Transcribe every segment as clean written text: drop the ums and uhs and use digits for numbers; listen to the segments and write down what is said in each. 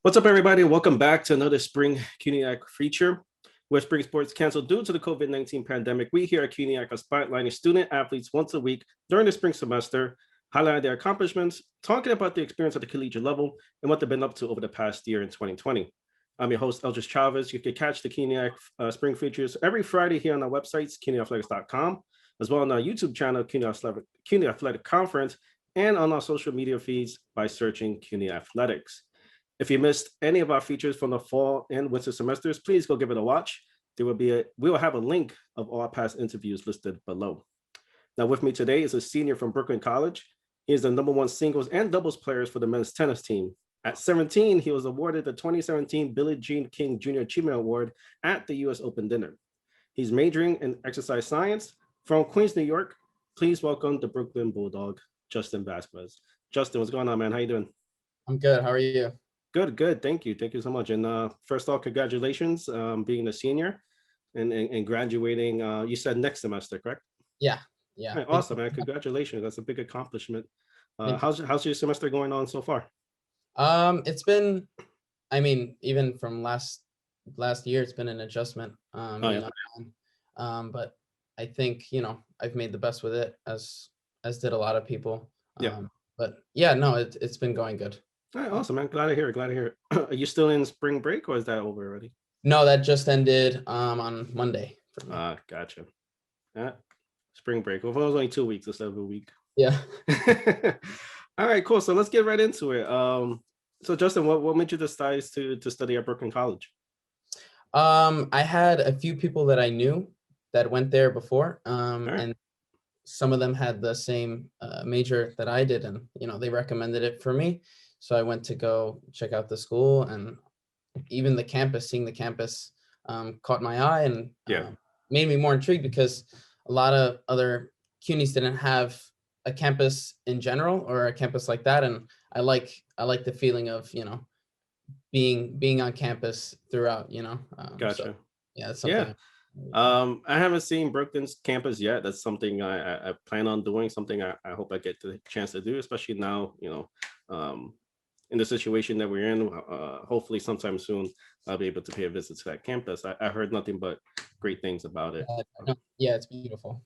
What's up, everybody? Welcome back to another Spring CUNYAC Feature. With spring sports canceled due to the COVID-19 pandemic, we here at CUNYAC are spotlighting student athletes once a week during the spring semester, highlighting their accomplishments, talking about the experience at the collegiate level, and what they've been up to over the past year in 2020. I'm your host, Eldridge Chavez. You can catch the CUNYAC Spring Features every Friday here on our websites, cunyathletics.com, as well on our YouTube channel, CUNY Athletic Conference, and on our social media feeds by searching CUNY Athletics. If you missed any of our features from the fall and winter semesters, please go give it a watch. We will have a link of all past interviews listed below. Now, with me today is a senior from Brooklyn College. He is the #1 singles and doubles players for the men's tennis team. At 17, he was awarded the 2017 Billie Jean King Jr. Achievement Award at the U.S. Open dinner. He's majoring in exercise science. From Queens, New York, please welcome the Brooklyn Bulldog, Justin Vasquez. Justin, what's going on, man? How you doing? I'm good. How are you? Good. Thank you so much. And first off, congratulations being a senior and graduating. You said next semester, correct? Yeah. Right, awesome, man. Congratulations. That's a big accomplishment. How's your semester going on so far? It's been, even from last year, it's been an adjustment. But I think I've made the best with it, as did a lot of people. But yeah, no, it's been going good. All right, awesome, man. Glad to hear it. Are you still in spring break, or is that over already? No, that just ended on Monday. Gotcha. Spring break. Well, it was only 2 weeks instead of a week. Yeah. All right, cool. So let's get right into it. So Justin, what made you decide to study at Brooklyn College? I had a few people that I knew that went there before, and some of them had the same major that I did, and they recommended it for me. So I went to go check out the school, and even seeing the campus caught my eye and made me more intrigued, because a lot of other CUNYs didn't have a campus in general, or a campus like that. And I like the feeling of, being on campus throughout, Gotcha. So, yeah, that's something. I haven't seen Brooklyn's campus yet. That's something I plan on doing, something I hope I get the chance to do, especially now, in the situation that we're in. Hopefully sometime soon I'll be able to pay a visit to that campus. I heard nothing but great things about it. Yeah, it's beautiful.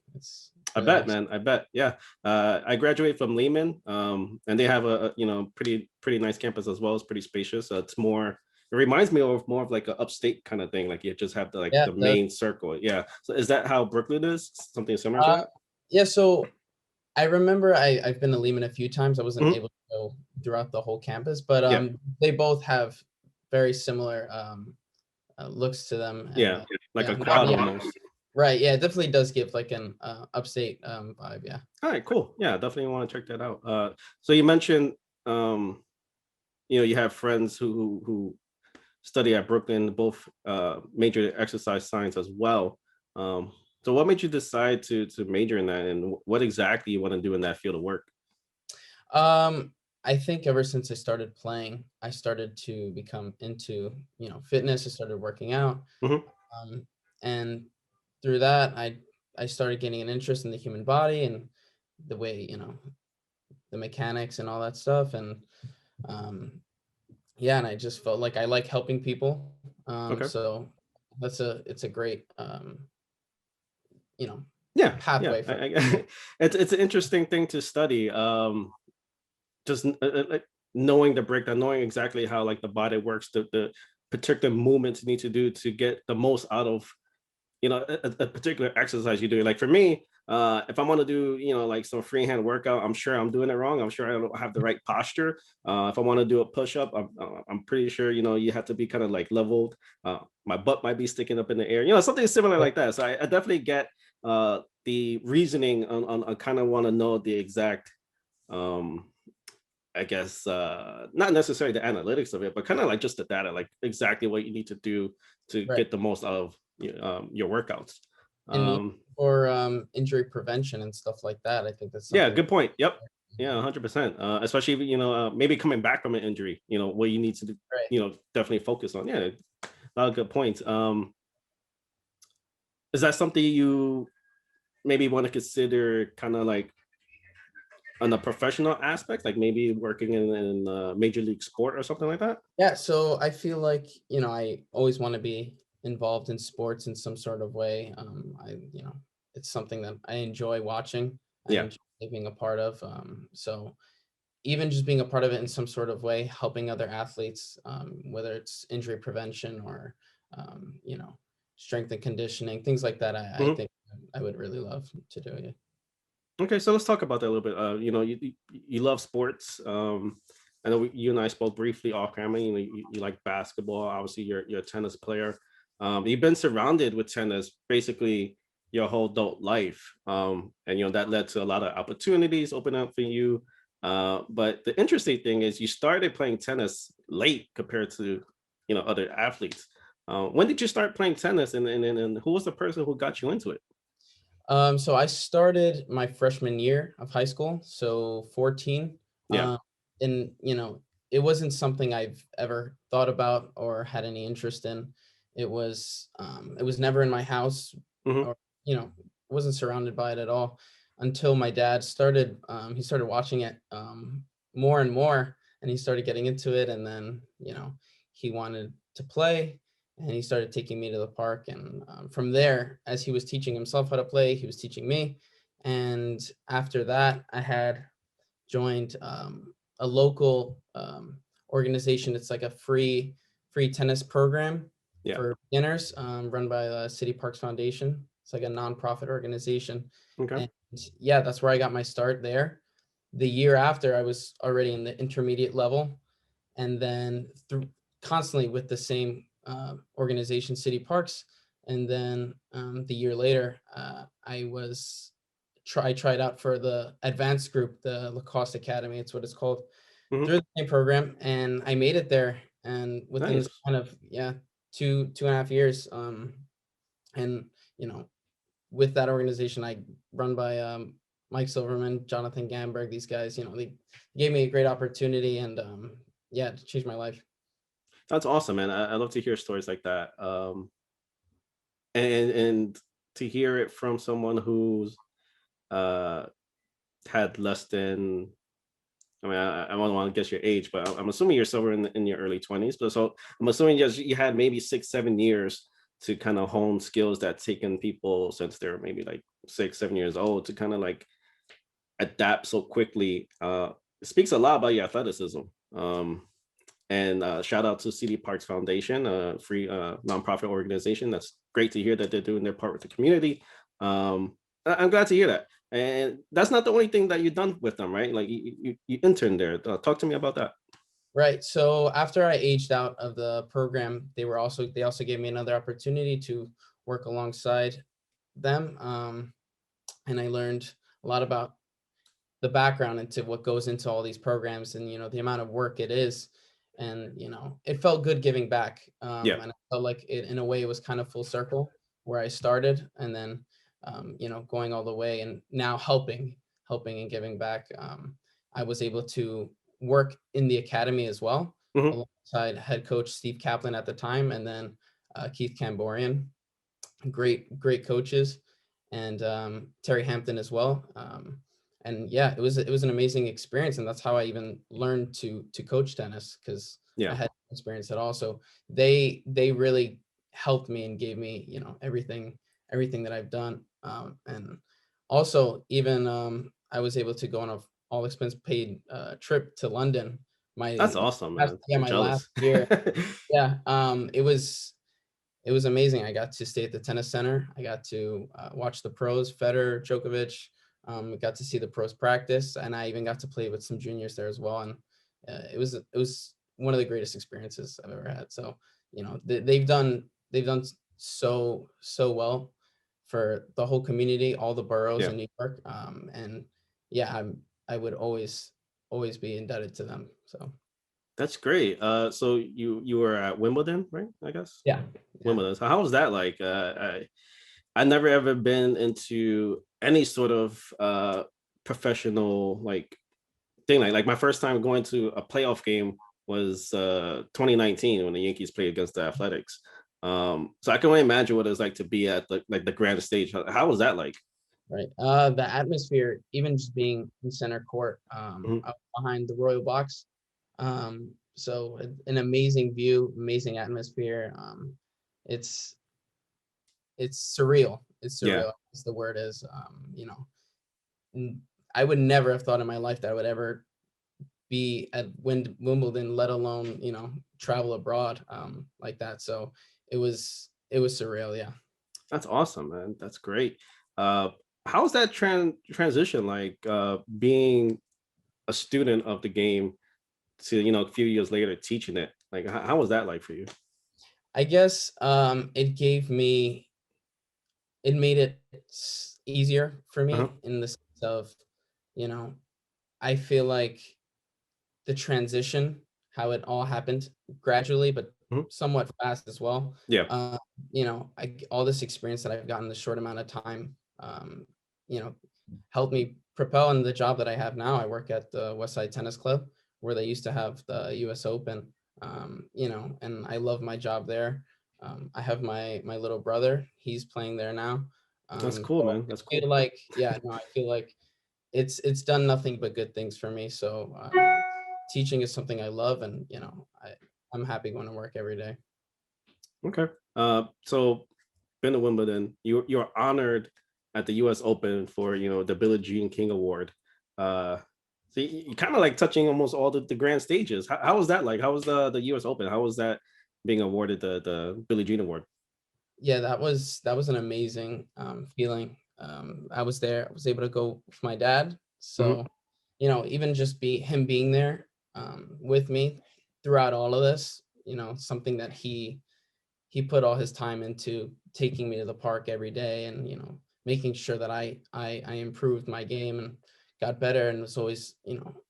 I bet, man. I bet. Yeah. I graduated from Lehman, and they have a pretty nice campus as well. It's pretty spacious. It reminds me of more of like an upstate kind of thing. Like you just have the main circle. Yeah. So is that how Brooklyn is? Something similar to that? Yeah. So I remember I've been to Lehman a few times. I wasn't able to go throughout the whole campus, but they both have very similar looks to them. And, like a quad almost. Right. Yeah, it definitely does give like an upstate vibe. Yeah. All right, cool. Yeah, definitely want to check that out. So you mentioned you have friends who study at Brooklyn, both major in exercise science as well. So what made you decide to major in that, and what exactly you want to do in that field of work? I think ever since I started playing, I started to become into, fitness. I started working out. And through that, I started getting an interest in the human body and the way, the mechanics and all that stuff. And and I just felt like I like helping people. So it's a great pathway for it's an interesting thing to study. Just like knowing the breakdown, knowing exactly how like the body works, the particular movements you need to do to get the most out of a particular exercise you're doing. Like for me, if I want to do like some freehand workout, I'm sure I'm doing it wrong. I'm sure I don't have the right posture. If I want to do a push-up, I'm pretty sure you have to be kind of like leveled. My butt might be sticking up in the air, something similar like that. So I definitely get the reasoning on kind of want to know the exact I guess not necessarily the analytics of it, but kind of like just the data, like exactly what you need to do to get the most out of your workouts. Or injury prevention and stuff like that. I think that's good point. Yep. Yeah, 100%. Especially maybe coming back from an injury, what you need to do, definitely focus on. Yeah, a lot of good points. Is that something you maybe want to consider kind of like on the professional aspect, like maybe working in a major league sport or something like that? Yeah, so I feel like, I always want to be involved in sports in some sort of way. It's something that I enjoy watching. I Yeah. enjoy being a part of. So even just being a part of it in some sort of way, helping other athletes, whether it's injury prevention or, strength and conditioning, things like that, I Mhm. think I would really love to do it. Okay, so let's talk about that a little bit. You love sports. I know you and I spoke briefly off camera. You like basketball. Obviously, you're a tennis player. You've been surrounded with tennis basically your whole adult life, and that led to a lot of opportunities open up for you. But the interesting thing is, you started playing tennis late compared to other athletes. When did you start playing tennis, and who was the person who got you into it? So I started my freshman year of high school, so 14. Yeah. And it wasn't something I've ever thought about or had any interest in. It was never in my house, Hmm. or wasn't surrounded by it at all until my dad started. He started watching it more and more, and he started getting into it. And then he wanted to play, and he started taking me to the park. And from there, as he was teaching himself how to play, he was teaching me. And after that, I had joined a local organization. It's like a free tennis program Yeah. for beginners, run by the City Parks Foundation. It's like a nonprofit organization. Okay. And yeah, that's where I got my start there. The year after, I was already in the intermediate level, and then through constantly with the same organization, City Parks. And then the year later, I tried out for the advanced group, the Lacoste Academy. It's what it's called, Hmm. through the same program, and I made it there. And within this Nice. kind of, yeah, 2.5 years, and you know, with that organization, I run by Mike Silverman, Jonathan Gamberg. These guys, they gave me a great opportunity, and yeah, it changed my life. That's awesome, man. I love to hear stories like that. And to hear it from someone who's uh had less than, I mean, I don't want to guess your age, but I'm assuming you're somewhere in your early 20s. But so I'm assuming you had maybe 6, 7 years to kind of hone skills that taken people since they're maybe like 6, 7 years old to kind of like adapt so quickly. It speaks a lot about your athleticism. Um, and shout out to CD Parks Foundation, a free nonprofit organization. That's great to hear that they're doing their part with the community. I'm glad to hear that. And that's not the only thing that you've done with them, right? Like you interned there. Talk to me about that. Right. So after I aged out of the program, they also gave me another opportunity to work alongside them, and I learned a lot about the background into what goes into all these programs, and the amount of work it is. And it felt good giving back, Yeah. and I felt like it, in a way, it was kind of full circle, where I started, and then going all the way, and now helping and giving back. I was able to work in the academy as well, Hmm. alongside head coach Steve Kaplan at the time, and then Keith Camborian. Great coaches, and Terry Hampton as well. And yeah, it was an amazing experience, and that's how I even learned to coach tennis, because I Yeah. had no experience at all. So they really helped me and gave me everything that I've done. And also, even I was able to go on a all expense paid trip to London. That's awesome, Last, man. yeah, I'm my last jealous. year. Yeah, it was amazing. I got to stay at the tennis center. I got to watch the pros, Federer, Djokovic. Got to see the pros practice, and I even got to play with some juniors there as well. And it was one of the greatest experiences I've ever had. So they've done so well for the whole community, all the boroughs Yeah. in New York. And yeah, I would always be indebted to them. So That's great. So you were at Wimbledon, right? I guess yeah, yeah. Wimbledon. So how was that like? I never ever been into any sort of professional like thing. Like my first time going to a playoff game was 2019 when the Yankees played against the Athletics. So I can only imagine what it was like to be at the grand stage. How was that like? Right. The atmosphere, even just being in center court, Mhm. up behind the Royal Box. So an amazing view, amazing atmosphere. It's it's surreal. It's Yeah, surreal, as the word is. I would never have thought in my life that I would ever be at Wimbledon, let alone, travel abroad like that. So it was surreal. Yeah. that's awesome, man. That's great. Uh, how's that transition like being a student of the game to a few years later teaching it? Like, how was that like for you? I guess it made it easier for Uh-huh. me in the sense of, you know, I feel like the transition, how it all happened gradually, but Mhm. somewhat fast as well. Yeah, Uh, all this experience that I've gotten in the short amount of time, you know, helped me propel in the job that I have now. I work at the Westside Tennis Club, where they used to have the U.S. Open, and I love my job there. I have my little brother; he's playing there now. that's cool, So man. I That's feel cool. like, yeah, no, I feel like it's done nothing but good things for me. So teaching is something I love, and I'm happy going to work every day. Okay. So been to Wimbledon. You're honored at the U.S. Open for the Billie Jean King Award. Uh, so you kind of like touching almost all the grand stages. How was that like? How was the U.S. Open? How was that being awarded the Billie Jean Award? Yeah, that was an amazing feeling. I was there. I was able to go with my dad. Hmm. So, even just him being there with me throughout all of this, something that he put all his time into taking me to the park every day, and making sure that I improved my game and got better, and was always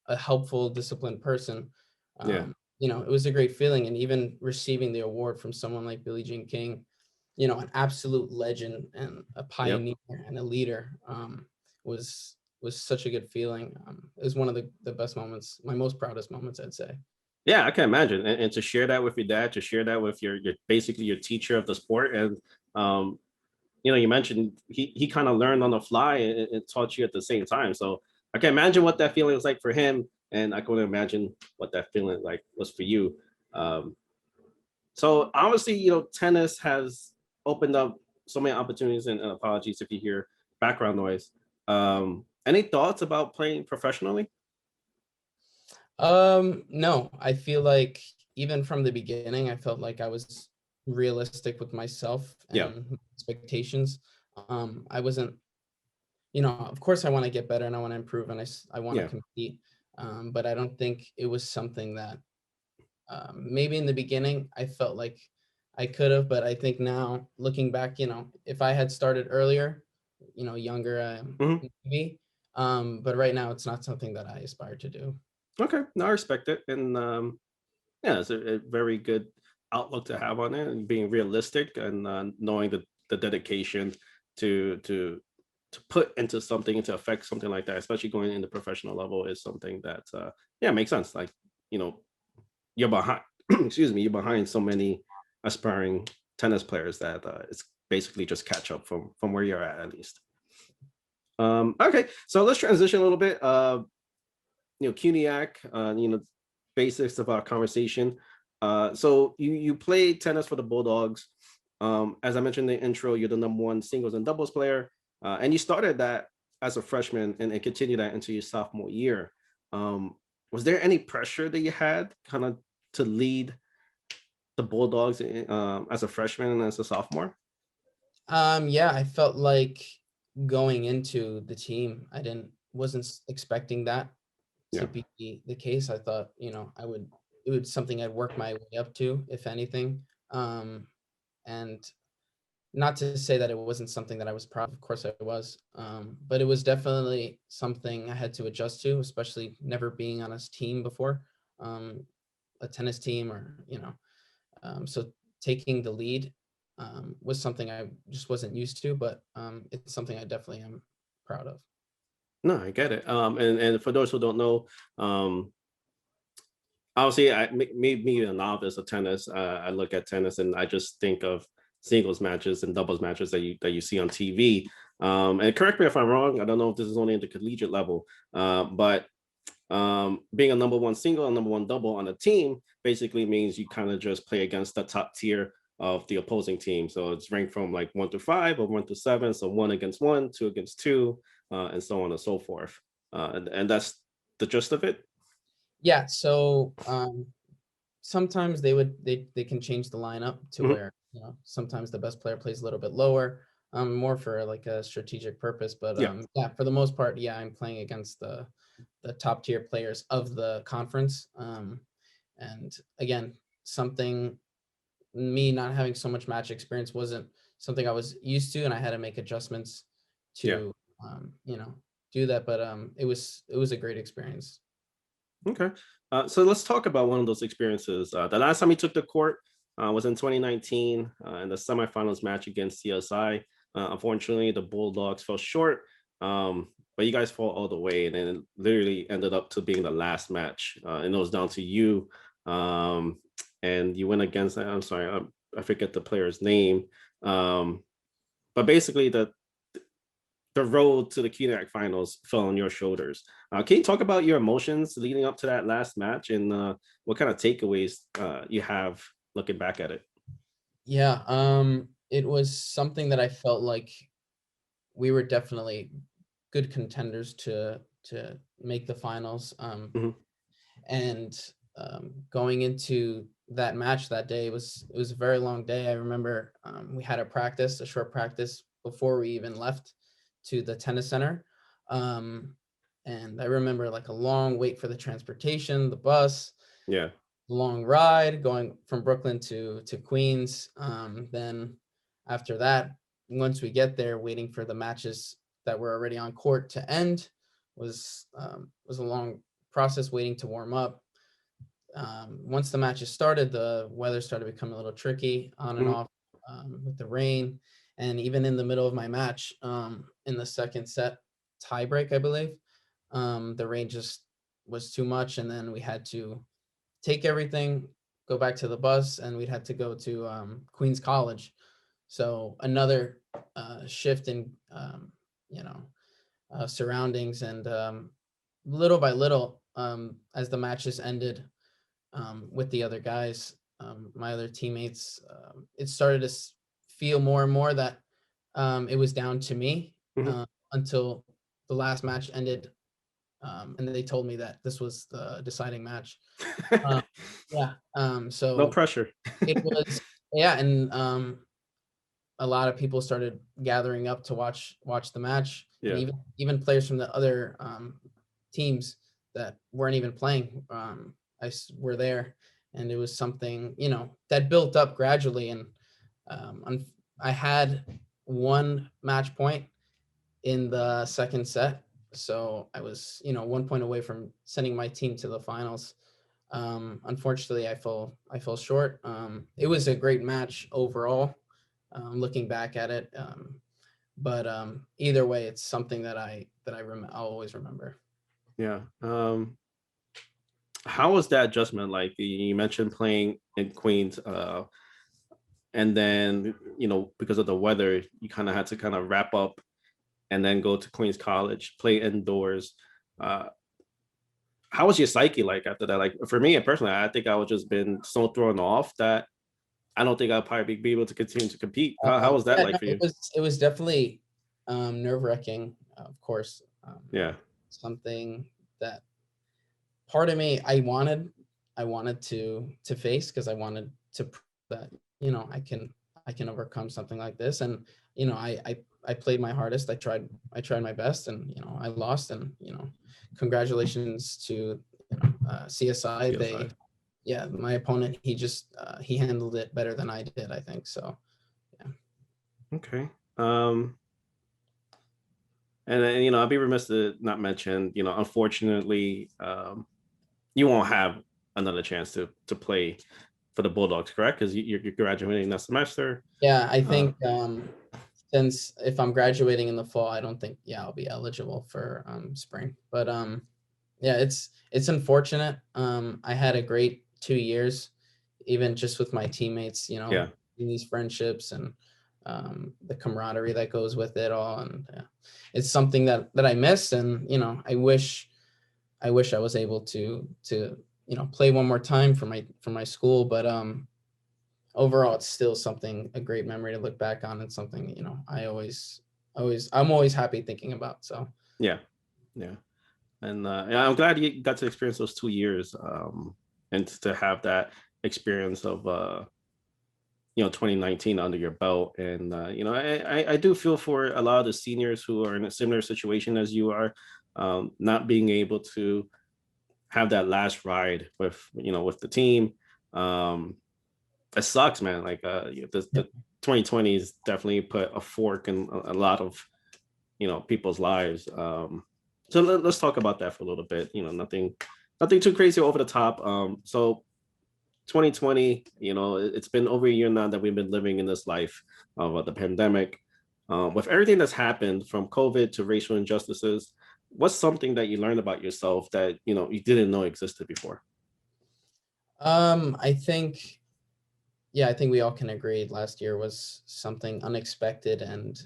a helpful, disciplined person. Yeah. It was a great feeling, and even receiving the award from someone like Billie Jean King, an absolute legend and a Yep. pioneer and a leader, was such a good feeling. It was one of the best moments, my most proudest moments, I'd say. Yeah, I can imagine, and to share that with your dad, to share that with your basically your teacher of the sport, and um, you mentioned he kind of learned on the fly and taught you at the same time. So I can imagine what that feeling was like for him, and I can imagine what that feeling like was for you. Um, so obviously, tennis has opened up so many opportunities, and apologies if you hear background noise. Any thoughts about playing professionally? No, I feel like even from the beginning, I felt like I was realistic with myself Yeah, and expectations. I wasn't, of course I want to get better and I want to improve, and I want to yeah, compete. But I don't think it was something that, maybe in the beginning I felt like I could have, but I think now looking back, if I had started earlier, younger, hmm, maybe. But right now it's not something that I aspire to do. okay. No, I respect it, and yeah, it's a very good outlook to have on it, and being realistic, and knowing the dedication to to to put into something, to affect something like that, especially going into professional level, is something that yeah, makes sense. Like, you know you're behind excuse me, you're behind so many aspiring tennis players that it's basically just catch up from where you're at least. Okay, so let's transition a little bit. CUNYAC, basics of our conversation. So you played tennis for the Bulldogs. As I mentioned in the intro, you're the number one singles and doubles player, and you started that as a freshman and continued that into your sophomore year. Um, was there any pressure that you had kind of to lead the Bulldogs as a freshman and as a sophomore? Yeah, I felt like going into the team, I wasn't expecting that to Yeah, be the case. I thought, it would something I'd work my way up to, if anything. And not to say that it wasn't something that I was proud of. Of course I was. But it was definitely something I had to adjust to, especially never being on a team before, um, a tennis team, or, so taking the lead was something I just wasn't used to, but it's something I definitely am proud of. no, I get it. And for those who don't know, um, obviously, me a novice of tennis. I look at tennis and I just think of singles matches and doubles matches that you see on TV. And correct me if I'm wrong. I don't know if this is only at the collegiate level, but being a number one single and number one double on a team basically means you kind of just play against the top tier of the opposing team. So it's ranked from like 1 to 5 or 1 to 7. So 1 against 1, 2 against 2, and so on and so forth. And that's the gist of it. Yeah. So sometimes they can change the lineup to where, sometimes the best player plays a little bit lower, more for like a strategic purpose. But yeah, for the most part, yeah, I'm playing against the top tier players of the conference. And again, me not having so much match experience wasn't something I was used to, and I had to make adjustments to do that. But it was a great experience. Okay. So let's talk about one of those experiences. The last time he took the court was in 2019 in the semifinals match against CSI. Unfortunately, the Bulldogs fell short, but you guys fought all the way, and then it literally ended up to being the last match. And it was down to you. And you went against, I'm sorry, I forget the player's name. But basically, the road to the CUNYAC finals fell on your shoulders. Can you talk about your emotions leading up to that last match and what kind of takeaways you have looking back at it? Yeah, it was something that I felt like we were definitely good contenders to make the finals. And going into that match that day, it was a very long day. I remember we had a short practice before we even left to the tennis center. And I remember like a long wait for the transportation, the bus, Yeah. long ride going from Brooklyn to Queens. Then after that, once we get there, waiting for the matches that were already on court to end was a long process, waiting to warm up. Once the matches started, the weather started becoming a little tricky on and off with the rain. And even in the middle of my match, in the second set tiebreak, I believe, the rain just was too much. And then we had to take everything, go back to the bus, and we'd had to go to Queens College. So another shift in, surroundings. And little by little, as the matches ended, with the other guys, my other teammates, it started to feel more and more that it was down to me, until the last match ended, and then they told me that this was the deciding match. Yeah. So No pressure. it was, yeah, and a lot of people started gathering up to watch the match, and Yeah. even players from the other teams that weren't even playing, were there, and it was something that built up gradually. And I had one match point in the second set, so I was 1 point away from sending my team to the finals. Unfortunately, I fell short. It was a great match overall, looking back at it. But either way, it's something that I'll always remember. Yeah. How was that adjustment like? You mentioned playing in Queens, and then because of the weather, you kind of had to kind of wrap up and then go to Queens College, play indoors. How was your psyche like after that? Like for me personally, I think I would just been so thrown off that I don't think I'll probably be able to continue to compete. How was that Yeah, like no, for you? it was definitely nerve-wracking, of course. Yeah. Something that part of me I wanted to face, because I wanted to prove that I can overcome something like this. And I played my hardest. I tried my best, and I lost. And congratulations to CSI. CSI. Yeah, my opponent, he handled it better than I did, I think. So yeah. Okay. And then, I'd be remiss to not mention, unfortunately, you won't have another chance to play for the Bulldogs, correct? Because you're graduating next semester. Yeah, I think since if I'm graduating in the fall, I don't think I'll be eligible for spring. But yeah, it's unfortunate. I had a great 2 years, even just with my teammates, Yeah. in these friendships. And the camaraderie that goes with it all. And it's something that I miss. And, I wish I was able to, play one more time for my school, but, overall, it's still a great memory to look back on, and something, I'm always happy thinking about. So Yeah. And yeah, I'm glad you got to experience those 2 years, and to have that experience of 2019 under your belt. And I do feel for a lot of the seniors who are in a similar situation as you are, not being able to have that last ride with the team. It sucks, man. Like the 2020s definitely put a fork in a lot of people's lives. So let's talk about that for a little bit. Nothing too crazy over the top. So 2020, it's been over a year now that we've been living in this life of the pandemic. With everything that's happened, from COVID to racial injustices, what's something that you learned about yourself that you didn't know existed before? I think, I think we all can agree last year was something unexpected and,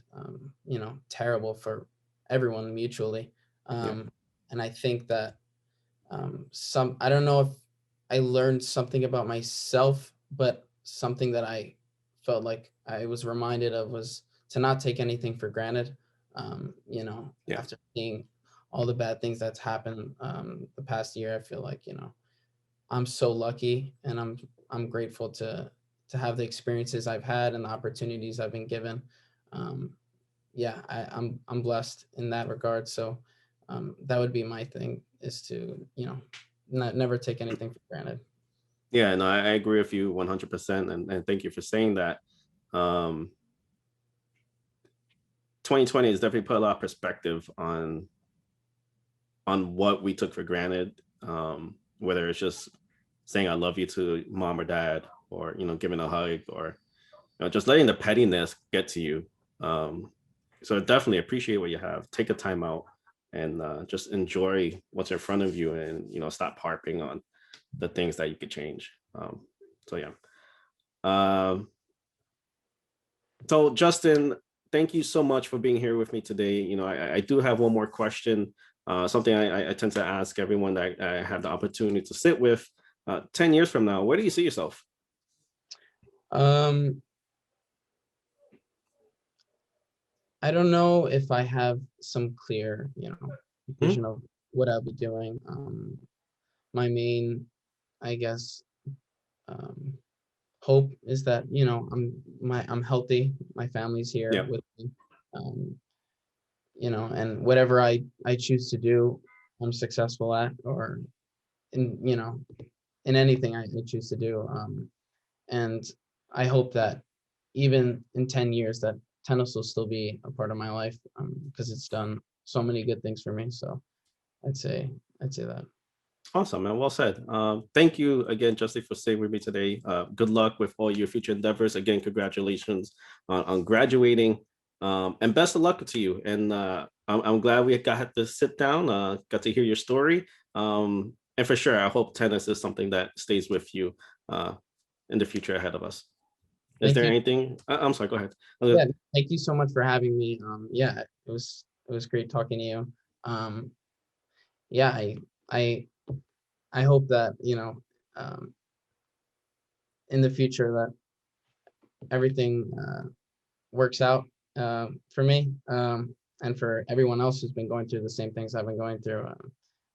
terrible for everyone mutually. Yeah. And I think that, I don't know if I learned something about myself, but something that I felt like I was reminded of was to not take anything for granted. Yeah. After seeing all the bad things that's happened, the past year, I feel like, I'm so lucky, and I'm grateful to have the experiences I've had and the opportunities I've been given. Um, I'm blessed in that regard. So that would be my thing, is to, never take anything for granted. Yeah, no, I agree with you 100%, and thank you for saying that. Um, 2020 has definitely put a lot of perspective on what we took for granted. Whether it's just saying I love you to mom or dad, or giving a hug, or just letting the pettiness get to you. So definitely appreciate what you have. Take a time out and just enjoy what's in front of you, and stop harping on the things that you could change. So yeah. Um, so Justin, thank you so much for being here with me today. I do have one more question. Something I tend to ask everyone that I have the opportunity to sit with. 10 years from now, where do you see yourself? Um, I don't know if I have some clear, Hmm? vision of what I'll be doing. My main, I guess, um, hope is that, I'm healthy. My family's here Yeah. with me. Um, and whatever I choose to do, I'm successful at, or in, in anything I choose to do. And I hope that even in 10 years, that tennis will still be a part of my life, because it's done so many good things for me. So I'd say that. Awesome, man. Well said. Thank you again, Justin, for staying with me today. Good luck with all your future endeavors. Again, congratulations on graduating, and best of luck to you. And I'm glad we got to sit down, got to hear your story. And for sure, I hope tennis is something that stays with you in the future ahead of us. Is Thank there you. anything? I'm sorry, go ahead. Yeah, thank you so much for having me. Yeah, it was great talking to you. Um, yeah, I I hope that, um, in the future, that everything works out, for me, and for everyone else who's been going through the same things I've been going through.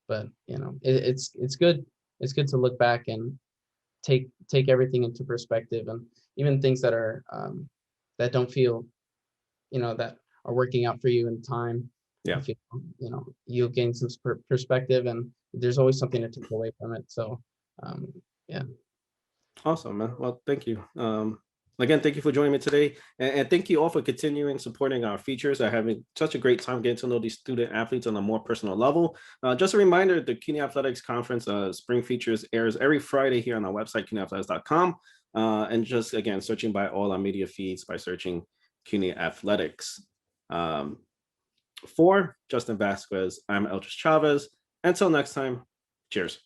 But it's good. It's good to look back and take everything into perspective, and even things that are, that don't feel, that are working out for you in time. I Yeah. feel, you'll gain some perspective, and there's always something to take away from it. So, um, yeah. Awesome, man. Well, thank you. Again, thank you for joining me today. And thank you all for continuing supporting our features. I'm having such a great time getting to know these student athletes on a more personal level. Just a reminder, the CUNY Athletics Conference Spring Features airs every Friday here on our website, cunyathletics.com. And just, again, searching by all our media feeds by searching CUNY Athletics. For Justin Vasquez, I'm Elgis Chavez. Until next time, cheers.